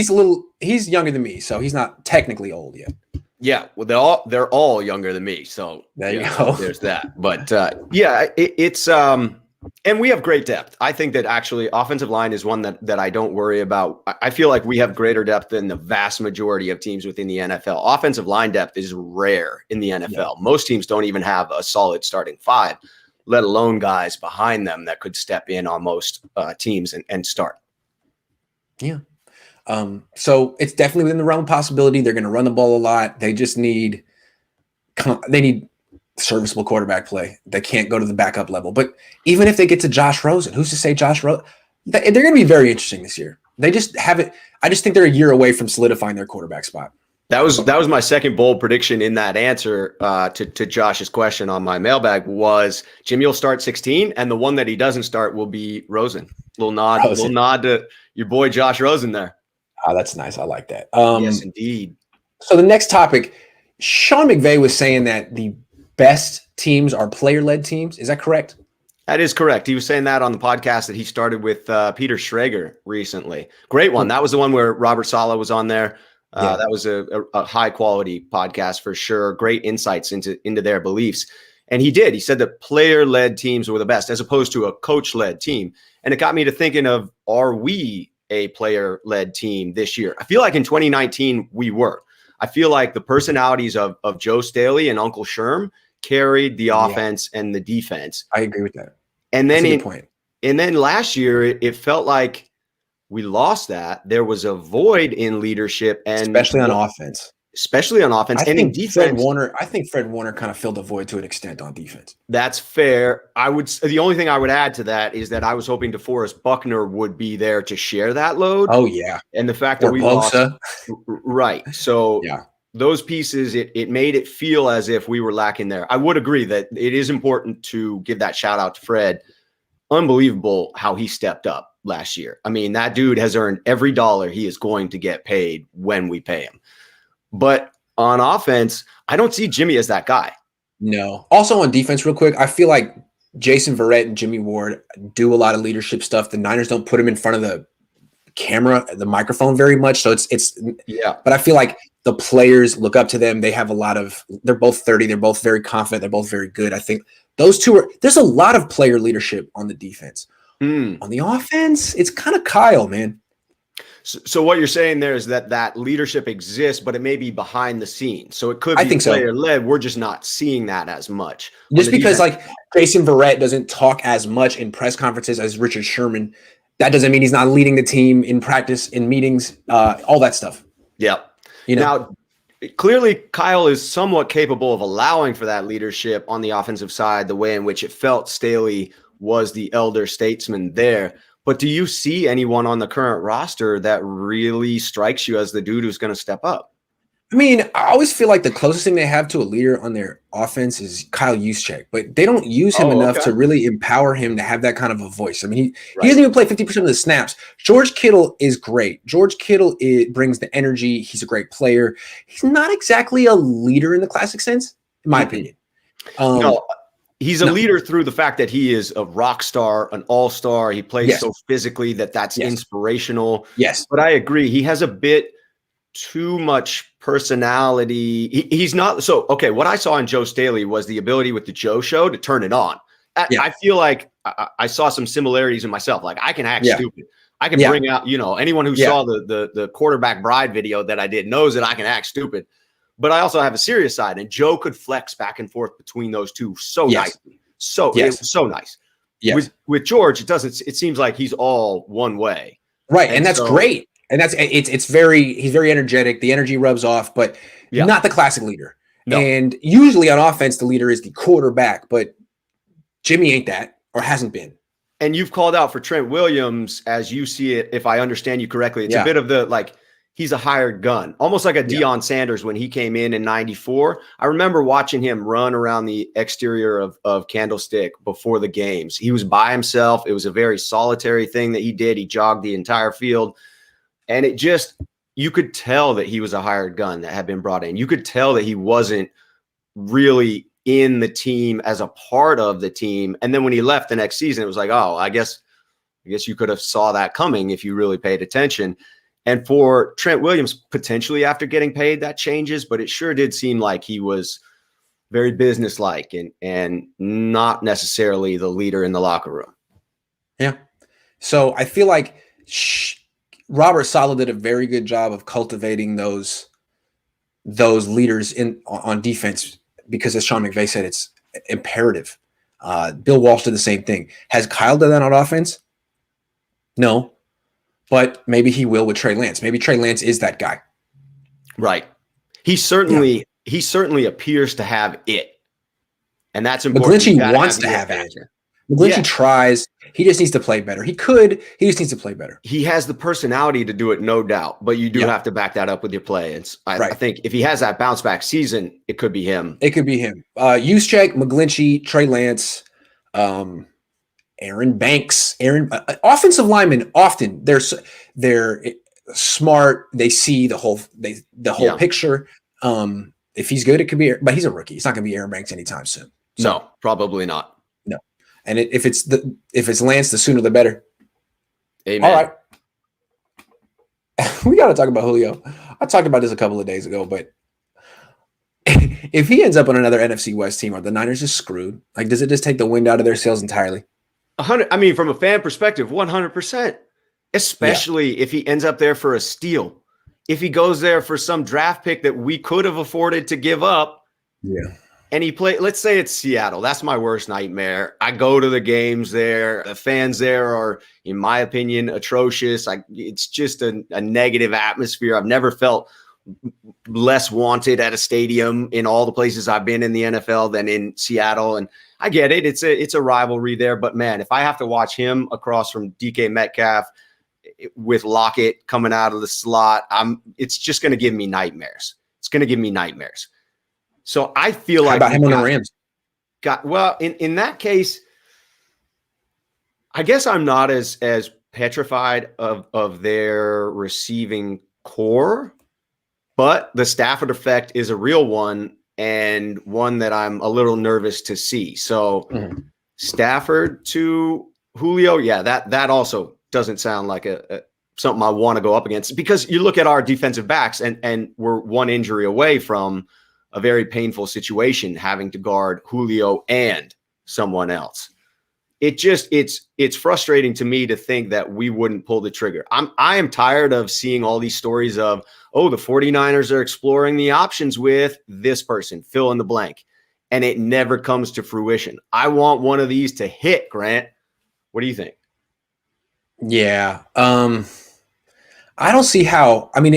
he's younger than me, so he's not technically old yet. Yeah. Well, they're all younger than me. So there you go. There's that. But it's and we have great depth. I think that actually offensive line is one that I don't worry about. I feel like we have greater depth than the vast majority of teams within the NFL. Offensive line depth is rare in the NFL. Yeah. Most teams don't even have a solid starting five, let alone guys behind them that could step in on most teams and start. Yeah. So it's definitely within the realm of possibility. They're going to run the ball a lot. They just need serviceable quarterback play. They can't go to the backup level. But even if they get to Josh Rosen, who's to say Josh Rosen? They're going to be very interesting this year. They just haven't. I just think they're a year away from solidifying their quarterback spot. That was my second bold prediction in that answer to Josh's question on my mailbag was Jimmy will start 16, and the one that he doesn't start will be Rosen. Little nod to your boy Josh Rosen there. Oh, that's nice. I like that. Yes, indeed. So the next topic, Sean McVay was saying that the best teams are player-led teams. Is that correct? That is correct. He was saying that on the podcast that he started with Peter Schrager recently. Great one. That was the one where Robert Saleh was on there. That was a high-quality podcast for sure. Great insights into their beliefs. And he said that player-led teams were the best as opposed to a coach-led team. And it got me to thinking of, are we a player-led team this year? I feel like in 2019 we were. I feel like the personalities of Joe Staley and Uncle Sherm carried the offense and the defense. I agree with that. And then and then last year it felt like we lost that. There was a void in leadership, and especially on offense. And in defense, I think Fred Warner kind of filled the void to an extent on defense. That's fair. The only thing I would add to that is that I was hoping DeForest Buckner would be there to share that load. Oh yeah. And the fact that we lost. Right. So those pieces, it made it feel as if we were lacking there. I would agree that it is important to give that shout out to Fred. Unbelievable how he stepped up last year. I mean, that dude has earned every dollar he is going to get paid when we pay him. But on offense, I don't see Jimmy as that guy. No. Also on defense, real quick, I feel like Jason Verrett and Jimmy Ward do a lot of leadership stuff. The Niners don't put him in front of the camera, the microphone very much. So it's But I feel like the players look up to them. They have they're both 30. They're both very confident. They're both very good. I think those two there's a lot of player leadership on the defense. On the offense, it's kind of Kyle, man. So what you're saying there is that leadership exists, but it may be behind the scenes. So it could be player-led. We're just not seeing that as much. Just because like Jason Verrett doesn't talk as much in press conferences as Richard Sherman, that doesn't mean he's not leading the team in practice, in meetings, all that stuff. Yeah. Now, clearly Kyle is somewhat capable of allowing for that leadership on the offensive side, the way in which it felt Staley was the elder statesman there. But do you see anyone on the current roster that really strikes you as the dude who's going to step up? I mean, I always feel like the closest thing they have to a leader on their offense is Kyle Juszczyk, but they don't use him enough to really empower him to have that kind of a voice. I mean, he doesn't even play 50% of the snaps. George Kittle is great. George Kittle brings the energy. He's a great player. He's not exactly a leader in the classic sense, in my opinion. No, he's a leader through the fact that he is a rock star, an all-star. He plays so physically that's inspirational. Yes. But I agree. He has a bit too much personality. He's not so okay. What I on Joe Staley was the ability with the Joe Show to turn it on. I feel like I saw some similarities in myself. Like I can act stupid. I can bring out, anyone who saw the quarterback bride video that I did knows that I can act stupid. But I also have a serious side, and Joe could flex back and forth between those two so nicely. So it was so nice. Yes. With George, it seems like he's all one way. Right, and that's great. And he's very energetic. The energy rubs off, but not the classic leader. No. And usually on offense, the leader is the quarterback, but Jimmy ain't that or hasn't been. And you've called out for Trent Williams as you see it. If I understand you correctly, it's a bit of the he's a hired gun, almost like a Deion Sanders when he came in '94. I remember watching him run around the exterior of Candlestick before the games. He was by himself. It was a very solitary thing that he did. He jogged the entire field. And you could tell that he was a hired gun that had been brought in. You could tell that he wasn't really in the team as a part of the team. And then when he left the next season, it was like, oh, I guess you could have saw that coming if you really paid attention. And for Trent Williams, potentially after getting paid, that changes, but it sure did seem like he was very businesslike and not necessarily the leader in the locker room. Yeah. So I feel like Robert Saleh did a very good job of cultivating those leaders on defense because, as Sean McVay said, it's imperative. Bill Walsh did the same thing. Has Kyle done that on offense? No, but maybe he will with Trey Lance. Maybe Trey Lance is that guy. Right. He certainly appears to have it, and that's important. McGlinchey wants to have it. McGlinchey tries. He just needs to play better. He just needs to play better. He has the personality to do it, no doubt, but you do have to back that up with your play. And I think if he has that bounce back season, it could be him. It could be him. Juszczyk, McGlinchey, Trey Lance, Aaron Banks, offensive linemen. Often they're smart. They see the whole picture. If he's good, it could be. But he's a rookie. He's not going to be Aaron Banks anytime soon. So, no, probably not. And if it's Lance, the sooner the better. Amen. All right. We got to talk about Julio. I talked about this a couple of days ago, but if he ends up on another NFC West team, are the Niners just screwed? Like, does it just take the wind out of their sails entirely? 100. I mean, from a fan perspective, 100%. Especially if he ends up there for a steal. If he goes there for some draft pick that we could have afforded to give up. Yeah. And let's say it's Seattle. That's my worst nightmare. I go to the games there. The fans there are, in my opinion, atrocious. It's just a negative atmosphere. I've never felt less wanted at a stadium in all the places I've been in the NFL than in Seattle. And I get it. It's a rivalry there. But, man, if I have to watch him across from DK Metcalf with Lockett coming out of the slot, it's just going to give me nightmares. It's going to give me nightmares. So I feel like about him on the Rams. In that case, I guess I'm not as petrified of their receiving core, but the Stafford effect is a real one and one that I'm a little nervous to see. So Stafford to Julio, that also doesn't sound like a something I want to go up against, because you look at our defensive backs and we're one injury away from a very painful situation, having to guard Julio and someone else. It's frustrating to me to think that we wouldn't pull the trigger. I am tired of seeing all these stories of, the 49ers are exploring the options with this person, fill in the blank, and it never comes to fruition. I want one of these to hit, Grant. What do you think? Yeah. I don't see how. I mean,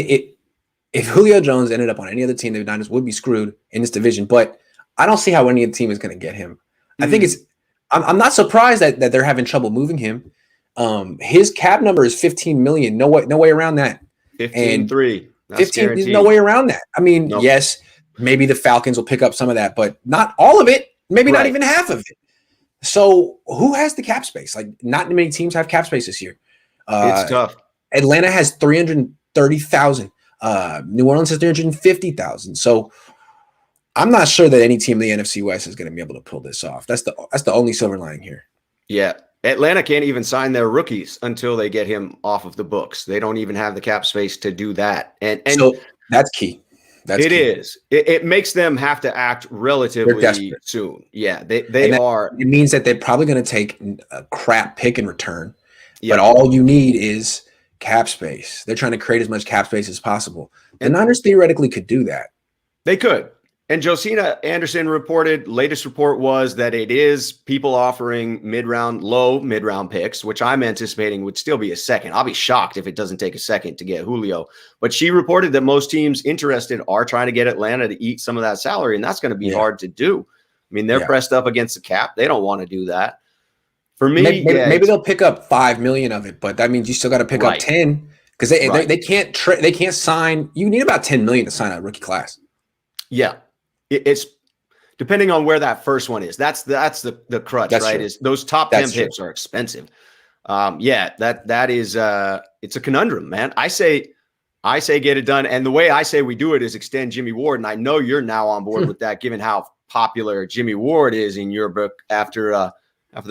if Julio Jones ended up on any other team, the Niners would be screwed in this division. But I don't see how any other team is going to get him. I think I'm not surprised that they're having trouble moving him. His cap number is $15 million. No way around that. 15.3. That's 15, guaranteed. there's no way around that. I mean, yes, maybe the Falcons will pick up some of that, but not all of it, maybe not even half of it. So who has the cap space? Like, not many teams have cap space this year. It's tough. Atlanta has 330,000. New Orleans has 350,000. So I'm not sure that any team in the NFC West is going to be able to pull this off. That's the only silver lining here. Yeah. Atlanta can't even sign their rookies until they get him off of the books. They don't even have the cap space to do that. And so that's key. It is. It makes them have to act relatively soon. Yeah, they are. It means that they're probably going to take a crap pick in return. Yep. But all you need is cap space. They're trying to create as much cap space as possible. The Niners theoretically could do that. They could. And Josina Anderson reported, latest report was that it is people offering low mid-round picks, which I'm anticipating would still be a second. I'll be shocked if it doesn't take a second to get Julio. But she reported that most teams interested are trying to get Atlanta to eat some of that salary, and that's going to be hard to do. I mean, they're pressed up against the cap. They don't want to do that. For me, maybe they'll pick up $5 million of it, but that means you still got to pick up 10 because they can't sign. You need about $10 million to sign a rookie class. Yeah. It's depending on where that first one is. That's the crutch, right? True. Is those top 10 picks are expensive. That is it's a conundrum, man. I say get it done. And the way I say we do it is extend Jimmy Ward. And I know you're now on board with that, given how popular Jimmy Ward is in your book after that.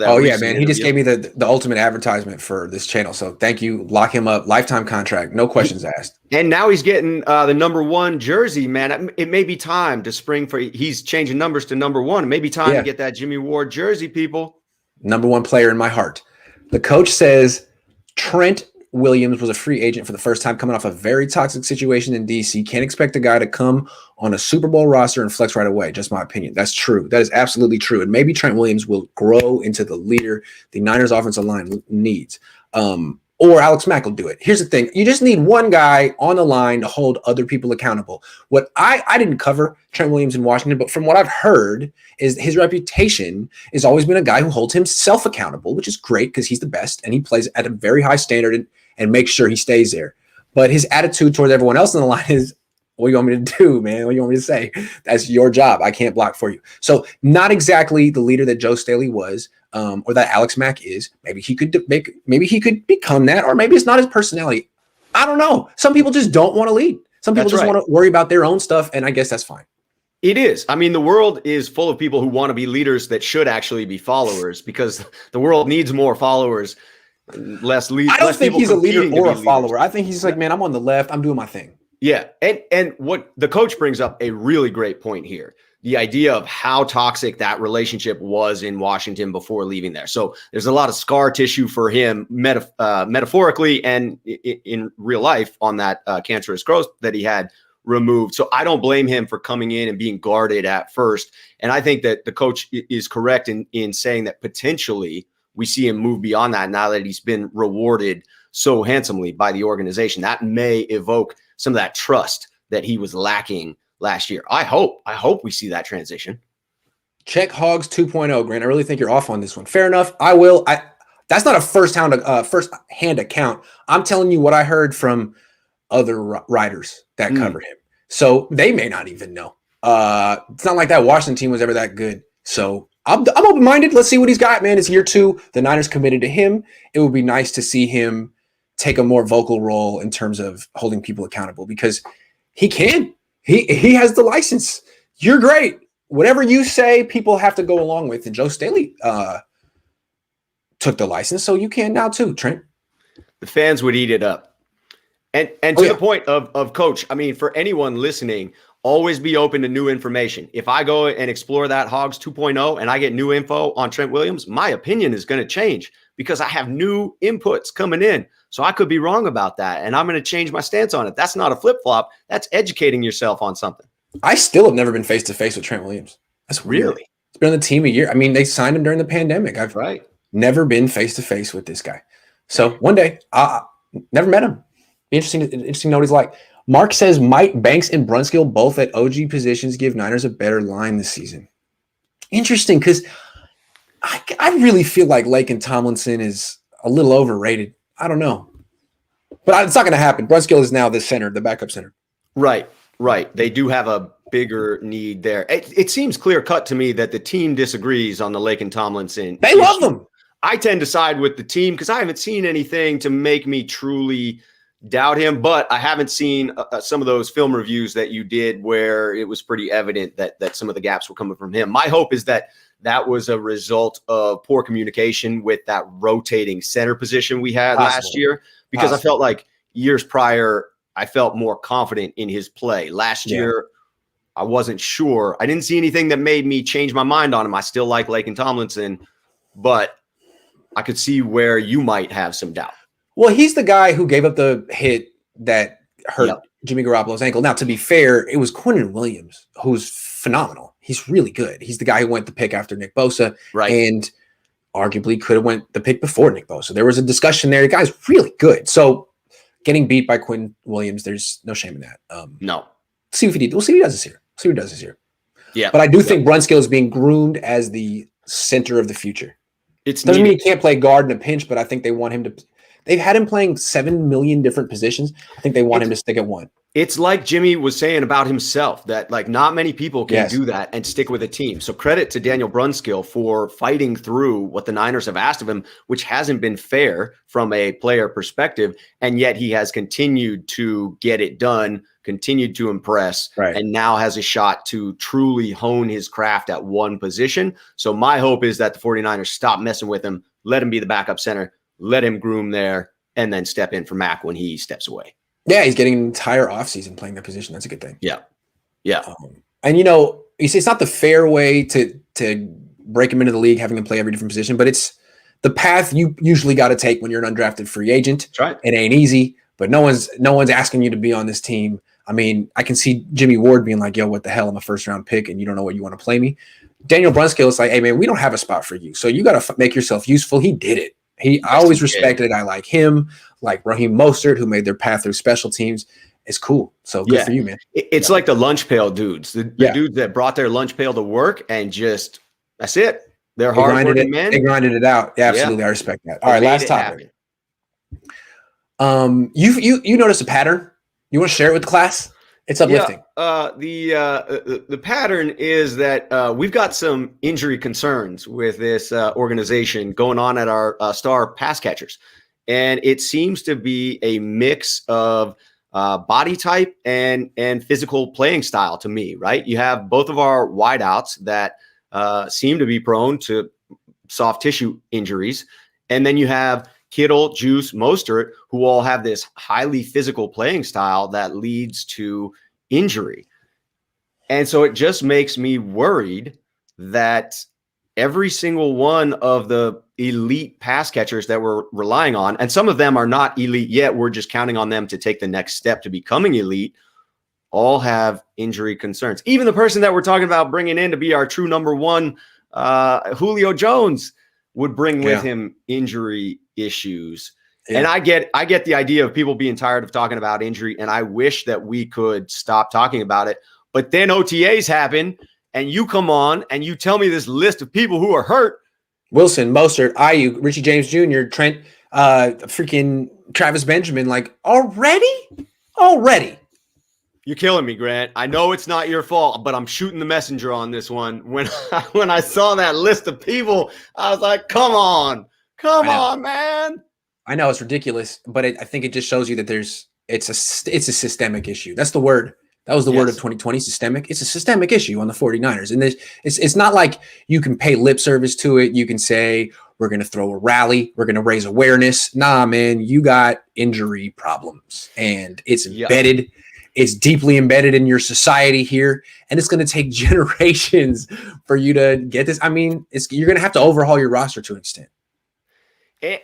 Oh yeah, man. He just gave me the ultimate advertisement for this channel. So thank you. Lock him up. Lifetime contract. No questions asked. And now he's getting the number 1 jersey, man. It may be time to spring for. He's changing numbers to number 1. It may be time to get that Jimmy Ward jersey, people. Number 1 player in my heart. The coach says Trent Williams was a free agent for the first time, coming off a very toxic situation in DC. Can't expect a guy to come on a Super Bowl roster and flex right away. Just my opinion. That's true. That is absolutely true. And maybe Trent Williams will grow into the leader the Niners offensive line needs. Or Alex Mack will do it. Here's the thing. You just need one guy on the line to hold other people accountable. What I didn't cover Trent Williams in Washington, but from what I've heard is his reputation has always been a guy who holds himself accountable, which is great because he's the best and he plays at a very high standard and makes sure he stays there. But his attitude towards everyone else in the line is, what do you want me to do, man? What do you want me to say? That's your job. I can't block for you. So not exactly the leader that Joe Staley was, or that Alex Mack is. Maybe he could become that, or maybe it's not his personality. I don't know. Some people just don't want to lead. Some people just want to worry about their own stuff, and I guess that's fine. It is. I mean, the world is full of people who want to be leaders that should actually be followers, because the world needs more followers, less leaders. I don't think he's a leader or a follower. I think he's like, man, I'm on the left. I'm doing my thing. Yeah. And what the coach brings up a really great point here. The idea of how toxic that relationship was in Washington before leaving there. So there's a lot of scar tissue for him metaphorically and in real life on that cancerous growth that he had removed. So I don't blame him for coming in and being guarded at first. And I think that the coach is correct in saying that potentially we see him move beyond that now that he's been rewarded so handsomely by the organization. That may evoke some of that trust that he was lacking last year. I hope we see that transition. Check Hogs 2.0, Grant. I really think you're off on this one. Fair enough. I will. That's not a first-hand account. I'm telling you what I heard from other writers that cover him. So they may not even know. It's not like that Washington team was ever that good. So I'm open-minded. Let's see what he's got, man. It's year 2. The Niners committed to him. It would be nice to see him take a more vocal role in terms of holding people accountable, because he can. He has the license. You're great. Whatever you say, people have to go along with. And Joe Staley took the license, so you can now too, Trent. The fans would eat it up. And to the point of coach, I mean, for anyone listening, always be open to new information. If I go and explore that Hogs 2.0 and I get new info on Trent Williams, my opinion is going to change because I have new inputs coming in. So I could be wrong about that, and I'm going to change my stance on it. That's not a flip-flop. That's educating yourself on something. I still have never been face-to-face with Trent Williams. That's weird. Really? It's been on the team a year. I mean, they signed him during the pandemic. I've never been face-to-face with this guy. So one day, never met him. Interesting to know what he's like. Mark says Mike, Banks, and Brunskill both at OG positions give Niners a better line this season. Interesting, because I really feel like Lake and Tomlinson is a little overrated. I don't know. But it's not going to happen. Brunskill is now the center, the backup center. Right. They do have a bigger need there. It seems clear cut to me that the team disagrees on the Laken Tomlinson. They love them. I tend to side with the team because I haven't seen anything to make me truly doubt him, but I haven't seen some of those film reviews that you did where it was pretty evident that some of the gaps were coming from him. My hope is that was a result of poor communication with that rotating center position we had last year, because I felt like years prior, I felt more confident in his play. Last year, I wasn't sure. I didn't see anything that made me change my mind on him. I still like Laken Tomlinson, but I could see where you might have some doubt. Well, he's the guy who gave up the hit that hurt Jimmy Garoppolo's ankle. Now, to be fair, it was Trent Williams, who's phenomenal. He's really good. He's the guy who went the pick after Nick Bosa, and arguably could have went the pick before Nick Bosa. There was a discussion there. The guy's really good. So getting beat by Trent Williams, there's no shame in that. No. See if he did. We'll see what he does this year. Yeah. But I do think Brunskill is being groomed as the center of the future. It doesn't mean he can't play guard in a pinch, but I think they want him to. They've had him playing 7 million different positions. I think they want him to stick at one. It's like Jimmy was saying about himself, that like not many people can do that and stick with a team. So credit to Daniel Brunskill for fighting through what the Niners have asked of him, which hasn't been fair from a player perspective. And yet he has continued to get it done, continued to impress, and now has a shot to truly hone his craft at one position. So my hope is that the 49ers stop messing with him, let him be the backup center, let him groom there, and then step in for Mac when he steps away. Yeah, he's getting an entire offseason playing that position. That's a good thing. Yeah. And you say it's not the fair way to break him into the league, having him play every different position, but it's the path you usually got to take when you're an undrafted free agent. That's right. It ain't easy, but no one's asking you to be on this team. I mean, I can see Jimmy Ward being like, yo, what the hell? I'm a first-round pick, and you don't know what you want to play me. Daniel Brunskill is like, hey, man, we don't have a spot for you, so you got to make yourself useful. He did it. I always respected it. I like him, like Raheem Mostert, who made their path through special teams. It's cool. So good for you, man. It's like the lunch pail dudes, the dudes that brought their lunch pail to work and just, that's it. They're hard-working men. They grinded it out. Yeah, absolutely. I respect that. All right, last topic. You noticed a pattern? You want to share it with the class? It's uplifting. The pattern is that we've got some injury concerns with this organization going on at our star pass catchers. And it seems to be a mix of body type and physical playing style to me, right? You have both of our wideouts that seem to be prone to soft tissue injuries. And then you have Kittle, Juice, Mostert, who all have this highly physical playing style that leads to injury. And so it just makes me worried that every single one of the elite pass catchers that we're relying on, and some of them are not elite yet, we're just counting on them to take the next step to becoming elite, all have injury concerns. Even the person that we're talking about bringing in to be our true number one, Julio Jones, would bring with him injury issues. And I get the idea of people being tired of talking about injury, and I wish that we could stop talking about it. But then OTAs happen, and you come on and you tell me this list of people who are hurt. Wilson, Mostert, Ayuk, Richie James Jr., Trent, freaking Travis Benjamin, like already. You're killing me, Grant. I know it's not your fault, but I'm shooting the messenger on this one. When I saw that list of people, I was like, come on, man. I know it's ridiculous, but I think it just shows you that it's a systemic issue. That's the word. That was the word of 2020, systemic. It's a systemic issue on the 49ers. And it's not like you can pay lip service to it. You can say, we're going to throw a rally. We're going to raise awareness. Nah, man, you got injury problems. And it's embedded. It's deeply embedded in your society here. And it's going to take generations for you to get this. I mean, you're going to have to overhaul your roster to an extent.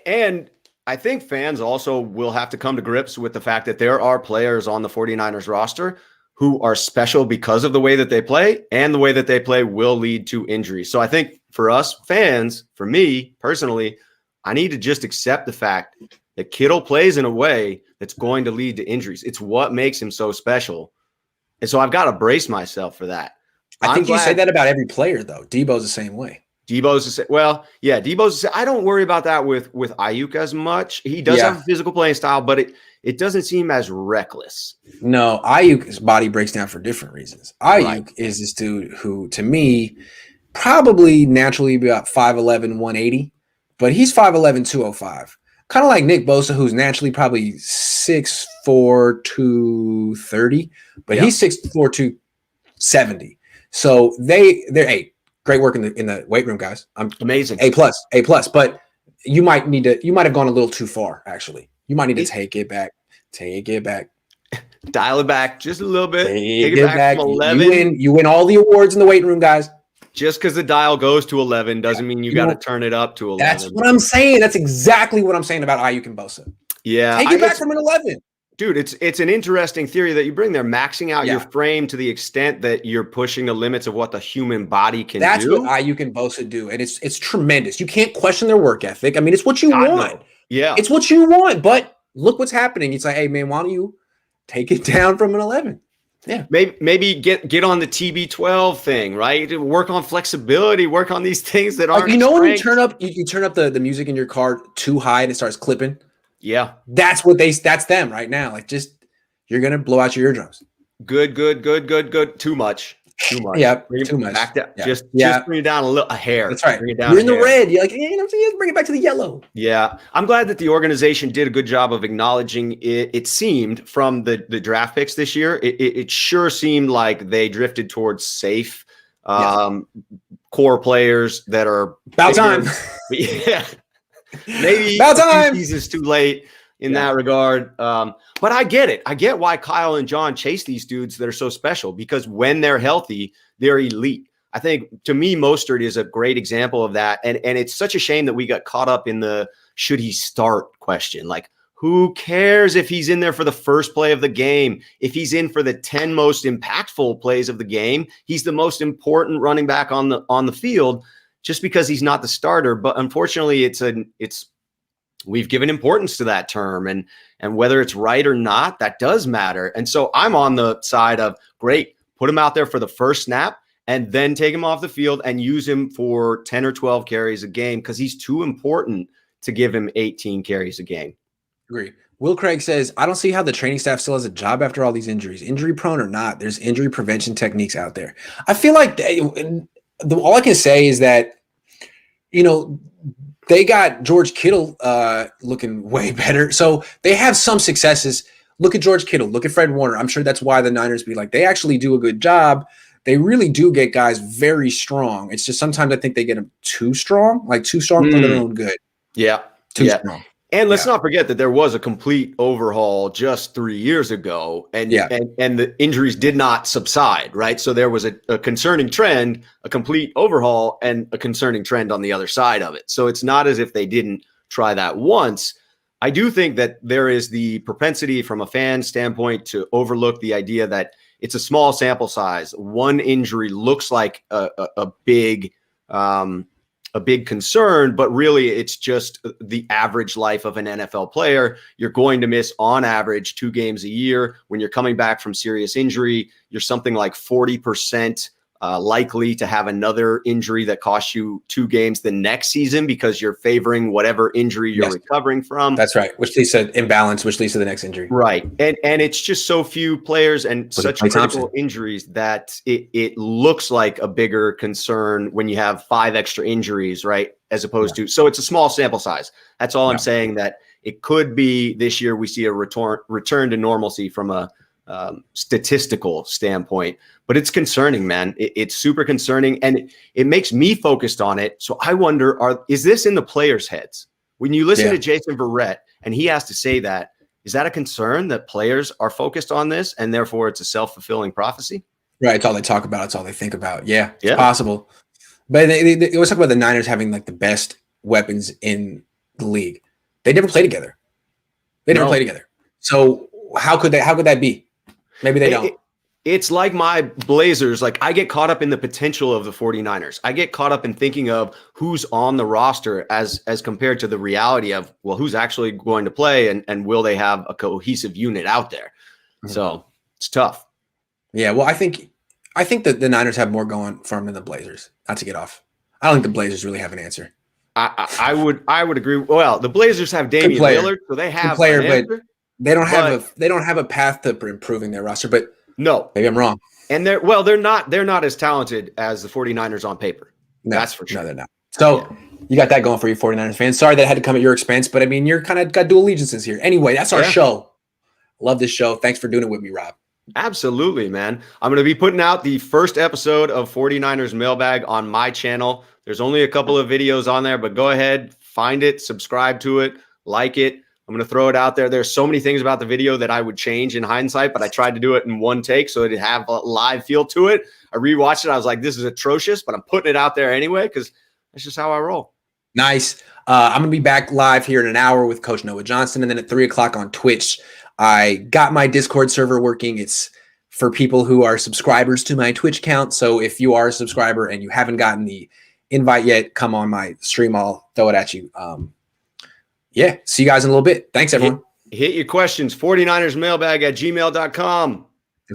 And I think fans also will have to come to grips with the fact that there are players on the 49ers roster who are special because of the way that they play, and the way that they play will lead to injuries. So I think for us fans, for me personally, I need to just accept the fact that Kittle plays in a way that's going to lead to injuries. It's what makes him so special. And so I've got to brace myself for that. I think you say that about every player, though. Debo's the same way. Debo's Debo's. I don't worry about that with Ayuk as much. He does have a physical playing style, but it doesn't seem as reckless. No, Ayuk's body breaks down for different reasons. Ayuk is this dude who, to me, probably naturally about 5'11", 180, but he's 5'11", 205. Kind of like Nick Bosa, who's naturally probably 6'4", 230, but he's 6'4", 270. So they're great work in the weight room, guys. I'm amazing. A+. But you might have gone a little too far, actually. You might need to take it back. Dial it back just a little bit. Take it back from 11. You win all the awards in the weight room, guys. Just because the dial goes to 11 doesn't mean you got to turn it up to 11. That's what I'm saying. That's exactly what I'm saying about Ayuk and Bosa. Yeah. Take it back from an 11. Dude, it's an interesting theory that you bring there, maxing out your frame to the extent that you're pushing the limits of what the human body can do. That's what Ayuk and Bosa do, and it's tremendous. You can't question their work ethic. I mean, it's what you want. No. Yeah. It's what you want, but look what's happening. It's like, hey, man, why don't you take it down from an 11? Yeah. Maybe get on the TB12 thing, right? Work on flexibility, work on these things that aren't when you turn up the music in your car too high and it starts clipping. Yeah. That's them right now. Like, just, you're going to blow out your eardrums. Good. Too much. Yeah. Too much. Back down. Just bring it down a hair. That's right. Bring it down. You're in the red. You're like, bring it back to the yellow. Yeah. I'm glad that the organization did a good job of acknowledging it. It seemed from the draft picks this year, it sure seemed like they drifted towards safe core players that are about time. Yeah. Maybe about time. Seasons too late in that regard. But I get it. I get why Kyle and John chase these dudes that are so special, because when they're healthy, they're elite. I think, to me, Mostert is a great example of that. And it's such a shame that we got caught up in the should he start question. Like, who cares if he's in there for the first play of the game? If he's in for the 10 most impactful plays of the game, he's the most important running back on the field, just because he's not the starter. But unfortunately, we've given importance to that term, and whether it's right or not, that does matter. And so I'm on the side of, great, put him out there for the first snap and then take him off the field and use him for 10 or 12 carries a game, because he's too important to give him 18 carries a game. Agree. Will Craig says, I don't see how the training staff still has a job after all these injuries. Injury prone or not, there's injury prevention techniques out there. I feel like all I can say is that, they got George Kittle looking way better. So they have some successes. Look at George Kittle. Look at Fred Warner. I'm sure that's why the Niners be like, they actually do a good job. They really do get guys very strong. It's just sometimes I think they get them too strong for their own good. Yeah. Too strong. And let's not forget that there was a complete overhaul just 3 years ago, and the injuries did not subside, right? So there was a concerning trend, a complete overhaul, and a concerning trend on the other side of it. So it's not as if they didn't try that once. I do think that there is the propensity from a fan standpoint to overlook the idea that it's a small sample size. One injury looks like a big concern, but really it's just the average life of an NFL player. You're going to miss on average 2 games a year. When you're coming back from serious injury, you're something like 40% likely to have another injury that costs you 2 games the next season, because you're favoring whatever injury you're recovering from. That's right. Which leads to imbalance, which leads to the next injury. Right. And it's just so few players and such critical injuries that it looks like a bigger concern when you have 5 extra injuries, right? As opposed to, so it's a small sample size. That's all I'm saying, that it could be this year we see a return to normalcy from a statistical standpoint, but it's concerning, man. It's super concerning, and it makes me focused on it. So I wonder, is this in the players' heads? When you listen to Jason Verrett and he has to say that, is that a concern that players are focused on this and therefore it's a self-fulfilling prophecy? Right. It's all they talk about. It's all they think about. Yeah, it's possible. But they always talk about the Niners having like the best weapons in the league. They never play together. So how could that be? Maybe they don't. It's like my Blazers. Like, I get caught up in the potential of the 49ers. I get caught up in thinking of who's on the roster as compared to the reality of, well, who's actually going to play and will they have a cohesive unit out there? Mm-hmm. So it's tough. Yeah. Well, I think that the Niners have more going for them than the Blazers. Not to get off. I don't think the Blazers really have an answer. I would agree. Well, the Blazers have Damian Lillard, so they have player, an answer, but they don't have a path to improving their roster. But no, maybe I'm wrong. And they're not as talented as the 49ers on paper. No, that's for sure. No, they're not. So you got that going for you, 49ers fans. Sorry that it had to come at your expense, but I mean, you're kind of got dual allegiances here. Anyway, that's our show. Love this show. Thanks for doing it with me, Rob. Absolutely, man. I'm going to be putting out the first episode of 49ers Mailbag on my channel. There's only a couple of videos on there, but go ahead, find it, subscribe to it, like it. I'm going to throw it out there. There's so many things about the video that I would change in hindsight, but I tried to do it in one take so it'd have a live feel to it. I rewatched it. I was like, this is atrocious, but I'm putting it out there anyway because that's just how I roll. Nice. I'm going to be back live here in an hour with Coach Noah Johnson, and then at 3 o'clock on Twitch. I got my Discord server working. It's for people who are subscribers to my Twitch account. So if you are a subscriber and you haven't gotten the invite yet, come on my stream. I'll throw it at you. See you guys in a little bit. Thanks, everyone. Hit your questions, 49ersmailbag@gmail.com.